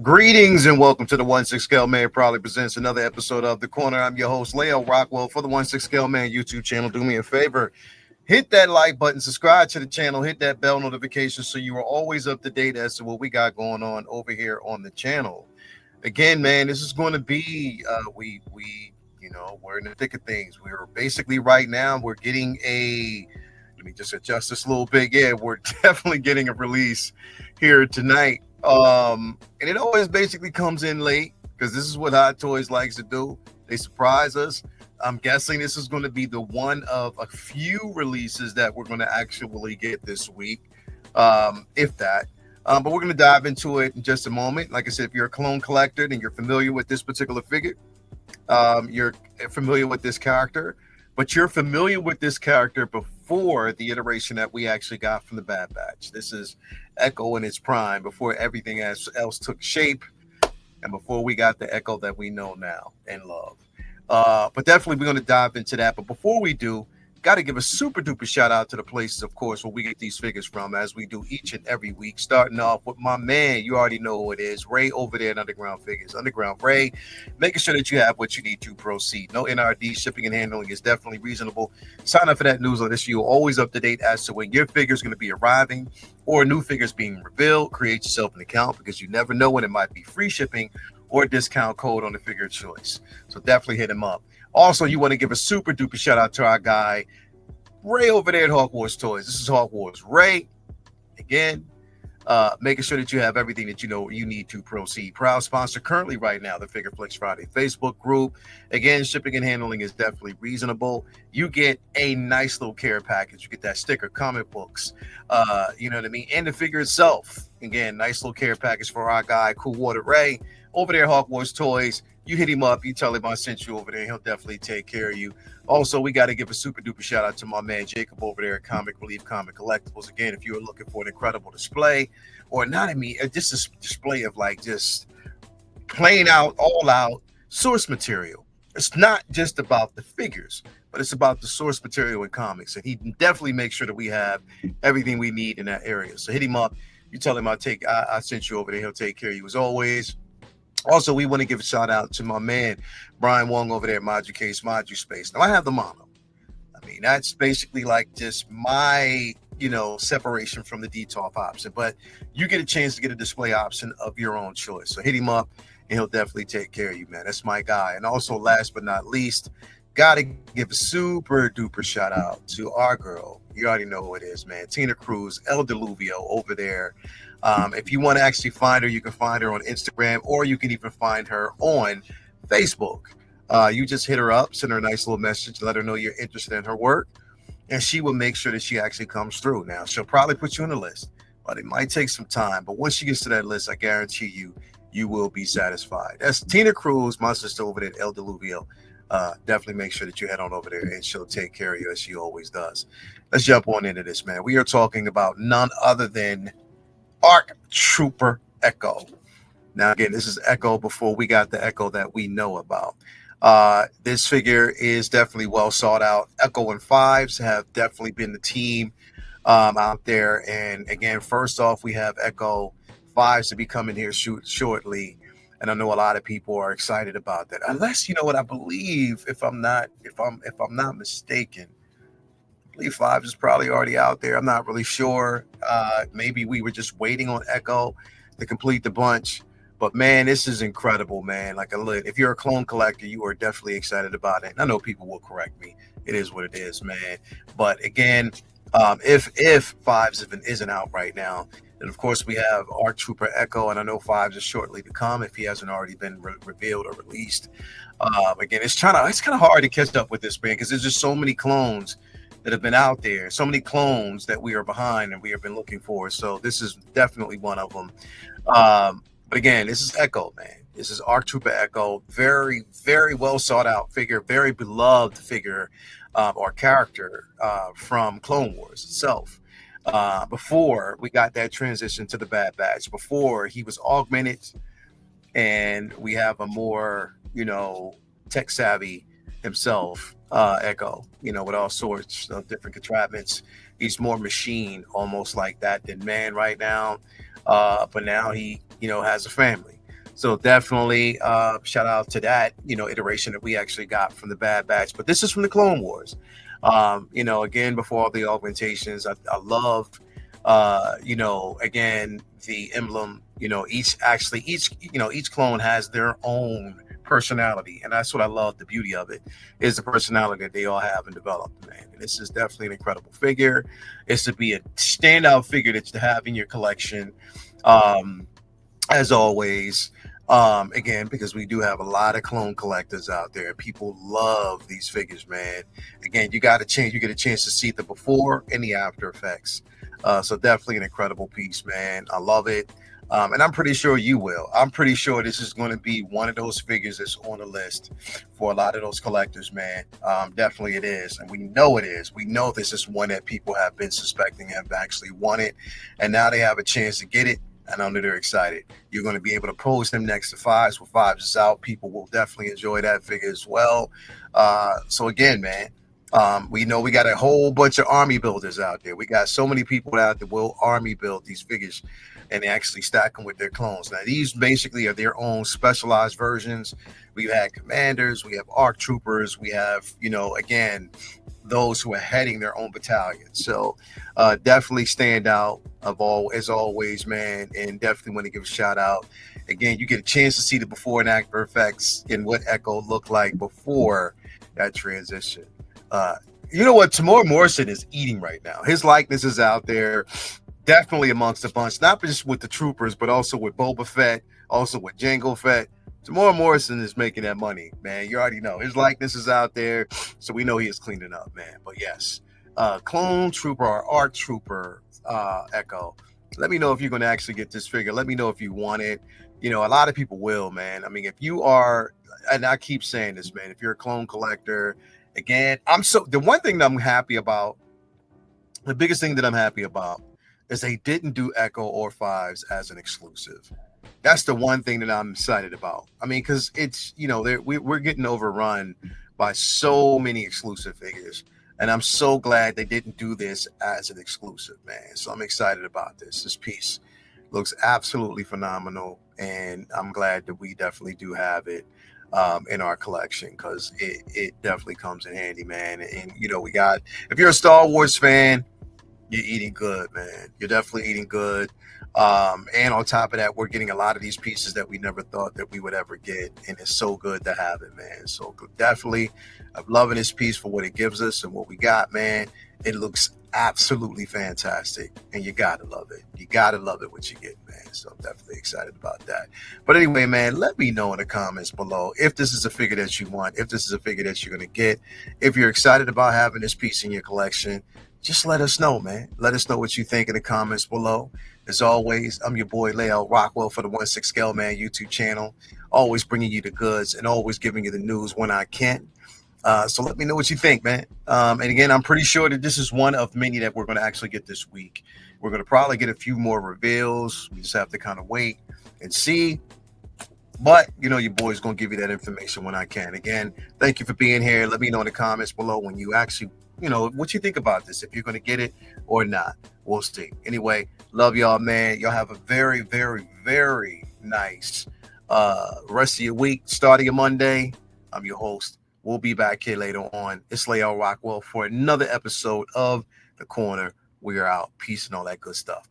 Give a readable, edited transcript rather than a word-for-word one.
Greetings and welcome to the 1/6 Scale Man proudly presents another episode of The Corner. I'm your host, Leo Rockwell, for the 1/6 Scale Man YouTube channel. Do me a favor, hit that like button, subscribe to the channel, hit that bell notification so you are always up to date as to what we got going on over here on the channel. Again, man, this is going to be we're in the thick of things. We're basically right now we're getting let me just adjust this a little bit. Yeah, we're definitely getting a release here tonight. And it always basically comes in late because this is what Hot Toys likes to do. They surprise us. I'm guessing this is going to be the one of a few releases that we're going to actually get this week, if that. But we're going to dive into it in just a moment. Like I said, if you're a clone collector and you're familiar with this particular figure, you're familiar with this character, but you're familiar with this character before the iteration that we actually got from the Bad Batch. This is Echo in its prime, before everything else took shape and before we got the Echo that we know now and love. But definitely we're going to dive into that. But before we do, got to give a super duper shout out to the places, of course, where we get these figures from, as we do each and every week, starting off with my man. You already know who it is, Ray over there at Underground Figures. Underground Ray, making sure that you have what you need to proceed. No NRD, shipping and handling is definitely reasonable. Sign up for that newsletter so you're always up to date as to when your figure is going to be arriving or new figures being revealed. Create yourself an account because you never know when it might be free shipping or a discount code on the figure of choice. So definitely hit him up. Also, you want to give a super duper shout out to our guy Ray over there at Hawk Wars Toys. This is Hawk Wars Ray. Again, making sure that you have everything that you know you need to proceed. Proud sponsor currently right now, the Figure Flex Friday Facebook group. Again, shipping and handling is definitely reasonable. You get a nice little care package. You get that sticker, comic books, you know what I mean? And the figure itself. Again, nice little care package for our guy, Cool Water Ray, over there at Hawk Wars Toys. You hit him up, you tell him I sent you over there, he'll definitely take care of you. Also, we got to give a super duper shout out to my man Jacob over there at Comic Relief Comic Collectibles. Again, if you are looking for an incredible display, or not, I mean, just a display of like just plain out, all out source material. It's not just about the figures, but it's about the source material in comics. And he definitely makes sure that we have everything we need in that area. So hit him up. You tell him I sent you over there. He'll take care of you as always. Also, we want to give a shout out to my man, Brian Wong over there at Module Case, Module Space. Now, I have the mono. I mean, that's basically like just my, separation from the D-top option. But you get a chance to get a display option of your own choice. So hit him up, and he'll definitely take care of you, man. That's my guy. And also, last but not least, got to give a super duper shout out to our girl. You already know who it is, man. Tina Cruz, El Diluvio over there. If you want to actually find her, you can find her on Instagram, or you can even find her on Facebook. You just hit her up, send her a nice little message, let her know you're interested in her work, and she will make sure that she actually comes through. Now, she'll probably put you on the list, but it might take some time. But once she gets to that list, I guarantee you will be satisfied. That's Tina Cruz, my sister over there at El Diluvio. Definitely make sure that you head on over there, and she'll take care of you as she always does. Let's jump on into this, man. We are talking about none other than ARC Trooper Echo. Now, again, this is Echo before we got the Echo that we know about. This figure is definitely well sought out. Echo and Fives have definitely been the team out there. And again, first off, we have Echo. Fives to be coming here shortly. And I know a lot of people are excited about that. Unless, you know what, I believe, if I'm not mistaken, I believe Fives is probably already out there. I'm not really sure. Maybe we were just waiting on Echo to complete the bunch. But man, this is incredible, man. Like if you're a clone collector, you are definitely excited about it. And I know people will correct me. It is what it is, man. But again, if Fives isn't out right now, then of course we have ARC Trooper Echo, and I know Fives is shortly to come if he hasn't already been revealed or released. Again, it's kind of hard to catch up with this, man, because there's just so many clones that have been out there, so many clones that we are behind and we have been looking for. So this is definitely one of them. But again, this is Echo, man. This is Arc Trooper Echo. Very, very well sought out figure, very beloved figure or character from Clone Wars itself. Before we got that transition to the Bad Batch, before he was augmented and we have a more, tech savvy himself, Echo, with all sorts of different contrivance. He's more machine, almost like that, than man right now. But now he, has a family. So definitely shout out to that, iteration that we actually got from the Bad Batch. But this is from the Clone Wars. Again, before all the augmentations, I loved again, the emblem, each clone has their own personality, and that's what I love. The beauty of it is the personality that they all have and developed, man. And this is definitely an incredible figure. It's to be a standout figure that you have in your collection, as always. Again, because we do have a lot of clone collectors out there. People love these figures, man. Again, you get a chance to see the before and the after effects. So definitely an incredible piece, man. I love it. And I'm pretty sure you will. I'm pretty sure this is going to be one of those figures that's on the list for a lot of those collectors, man. Definitely it is. And we know it is. We know this is one that people have been suspecting have actually won it. And now they have a chance to get it. And I know they're excited. You're going to be able to pose them next to Fives. When Fives is out, people will definitely enjoy that figure as well. So again, man, we know we got a whole bunch of army builders out there. We got so many people out there will army build these figures and actually stack them with their clones. Now, these basically are their own specialized versions. We've had commanders, we have ARC troopers, we have, again, those who are heading their own battalion. So definitely stand out as always, man, and definitely want to give a shout out. Again, you get a chance to see the before and after effects and what Echo looked like before that transition. You know what? Tamora Morrison is eating right now. His likeness is out there, definitely amongst a bunch, not just with the troopers, but also with Boba Fett, also with Jango Fett. Tamora Morrison is making that money, man. You already know his likeness is out there, so we know he is cleaning up, man. But yes, clone trooper or art trooper, Echo. Let me know if you're going to actually get this figure. Let me know if you want it. A lot of people will, man. I mean, if you are, and I keep saying this, man, if you're a clone collector, again, the one thing that I'm happy about, the biggest thing that I'm happy about is they didn't do Echo or Fives as an exclusive. That's the one thing that I'm excited about. I mean, because it's, we're getting overrun by so many exclusive figures. And I'm so glad they didn't do this as an exclusive, man. So I'm excited about this. This piece looks absolutely phenomenal. And I'm glad that we definitely do have it in our collection, because it definitely comes in handy, man. And, if you're a Star Wars fan, you're eating good, man. You're definitely eating good. And on top of that, we're getting a lot of these pieces that we never thought that we would ever get. And it's so good to have it, man. So definitely, I'm loving this piece for what it gives us and what we got, man. It looks absolutely fantastic. And you got to love it. You got to love it what you get, man. So I'm definitely excited about that. But anyway, man, let me know in the comments below if this is a figure that you want, if this is a figure that you're going to get, if you're excited about having this piece in your collection. Just let us know, man. Let us know what you think in the comments below. As always, I'm your boy, Leo Rockwell, for the 1/6 Scale Man YouTube channel. Always bringing you the goods and always giving you the news when I can. So let me know what you think, man. And again, I'm pretty sure that this is one of many that we're going to actually get this week. We're going to probably get a few more reveals. We just have to kind of wait and see. But, your boy's going to give you that information when I can. Again, thank you for being here. Let me know in the comments below when you actually, what you think about this, if you're going to get it or not. We'll see. Anyway, love y'all, man. Y'all have a very, very, very nice rest of your week, starting your Monday. I'm your host. We'll be back here later on. It's Leo Rockwell for another episode of The Corner. We are out. Peace and all that good stuff.